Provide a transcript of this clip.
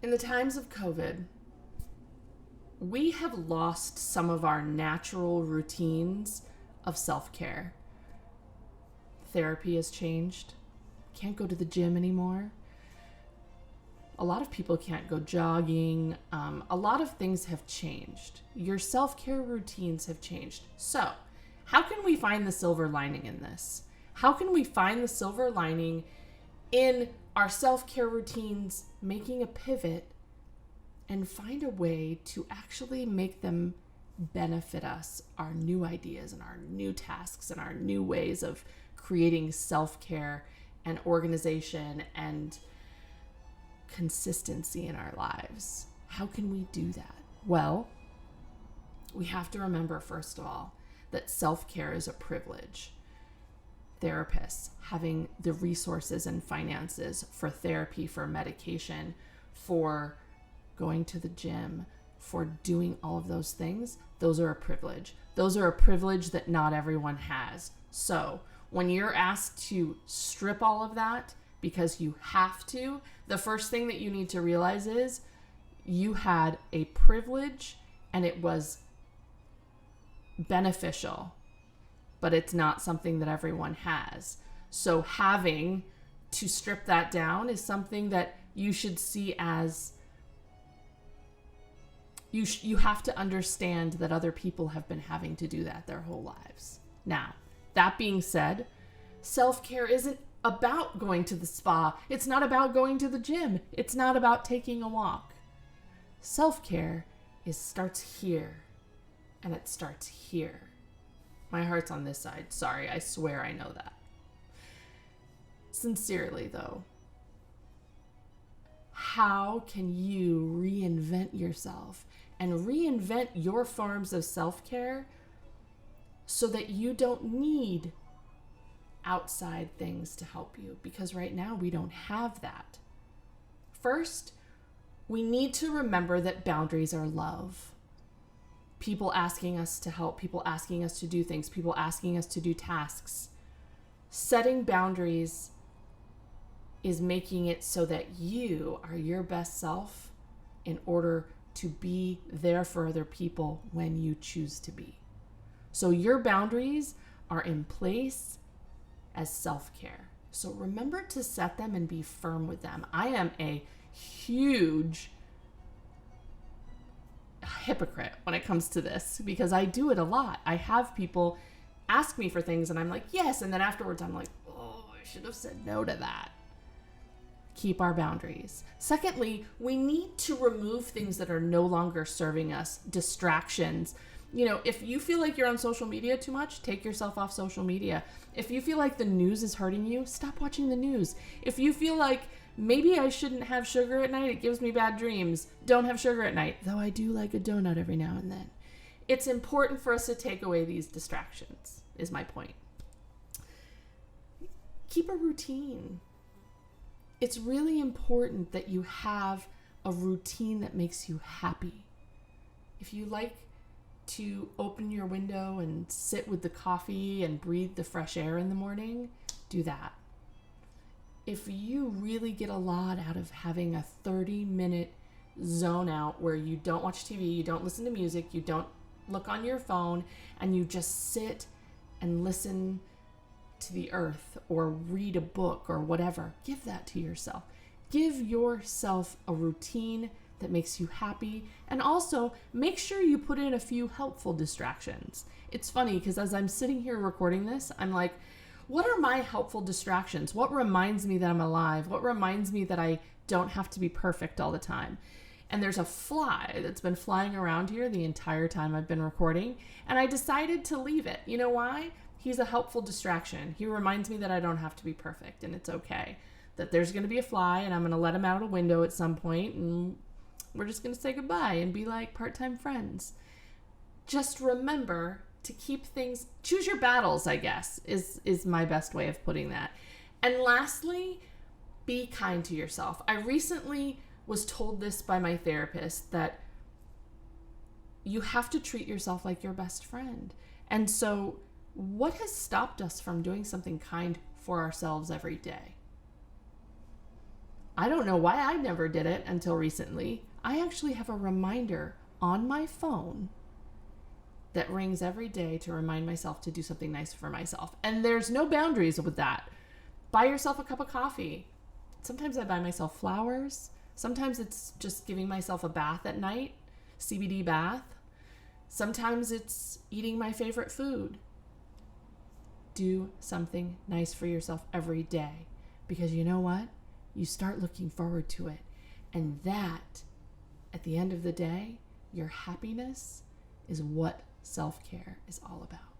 In the times of COVID, we have lost some of our natural routines of self-care. Therapy has changed. Can't go to the gym anymore. A lot of people can't go jogging. A lot of things have changed. Your self-care routines have changed. So, how can we find the silver lining in this? How can we find the silver lining in our self-care routines, making a pivot and find a way to actually make them benefit us, our new ideas and our new tasks and our new ways of creating self-care and organization and consistency in our lives? How can we do that? Well, we have to remember, first of all, that self-care is a privilege. Therapists having the resources and finances for therapy, for medication, for going to the gym, for doing all of those things, those are a privilege. Those are a privilege that not everyone has. So when you're asked to strip all of that because you have to, the first thing that you need to realize is you had a privilege and it was beneficial, but it's not something that everyone has. So having to strip that down is something that you should see as you have to understand that other people have been having to do that their whole lives. Now, that being said, self-care isn't about going to the spa. It's not about going to the gym. It's not about taking a walk. Self-care starts here, and it starts here. My heart's on this side. Sorry, I swear I know that. Sincerely, though, how can you reinvent yourself and reinvent your forms of self-care so that you don't need outside things to help you? Because right now we don't have that. First, we need to remember that boundaries are love. People asking us to help, people asking us to do things, people asking us to do tasks. Setting boundaries is making it so that you are your best self in order to be there for other people when you choose to be. So your boundaries are in place as self-care. So remember to set them and be firm with them. I am a huge hypocrite when it comes to this because I do it a lot. I have people ask me for things and I'm like, yes. And then afterwards I'm like, oh, I should have said no to that. Keep our boundaries. Secondly, we need to remove things that are no longer serving us, distractions. You know, if you feel like you're on social media too much, take yourself off social media. If you feel like the news is hurting you, stop watching the news. If you feel like maybe I shouldn't have sugar at night, it gives me bad dreams, don't have sugar at night, though I do like a donut every now and then. It's important for us to take away these distractions, is my point. Keep a routine. It's really important that you have a routine that makes you happy. If you like to open your window and sit with the coffee and breathe the fresh air in the morning, do that. If you really get a lot out of having a 30-minute zone out where you don't watch TV, you don't listen to music, you don't look on your phone, and you just sit and listen to the earth or read a book or whatever, give that to yourself. Give yourself a routine that makes you happy, and also make sure you put in a few helpful distractions. It's funny because as I'm sitting here recording this, I'm like, what are my helpful distractions? What reminds me that I'm alive? What reminds me that I don't have to be perfect all the time? And there's a fly that's been flying around here the entire time I've been recording, and I decided to leave it. You know why? He's a helpful distraction. He reminds me that I don't have to be perfect, and it's okay. That there's going to be a fly, and I'm going to let him out a window at some point, and we're just going to say goodbye and be like part-time friends. Just remember to keep things, choose your battles, I guess, is my best way of putting that. And lastly, be kind to yourself. I recently was told this by my therapist, that you have to treat yourself like your best friend. And so what has stopped us from doing something kind for ourselves every day? I don't know why I never did it until recently. I actually have a reminder on my phone that rings every day to remind myself to do something nice for myself. And there's no boundaries with that. Buy yourself a cup of coffee. Sometimes I buy myself flowers. Sometimes it's just giving myself a bath at night, CBD bath. Sometimes it's eating my favorite food. Do something nice for yourself every day, because you know what? You start looking forward to it. And that, at the end of the day, your happiness is what self-care is all about.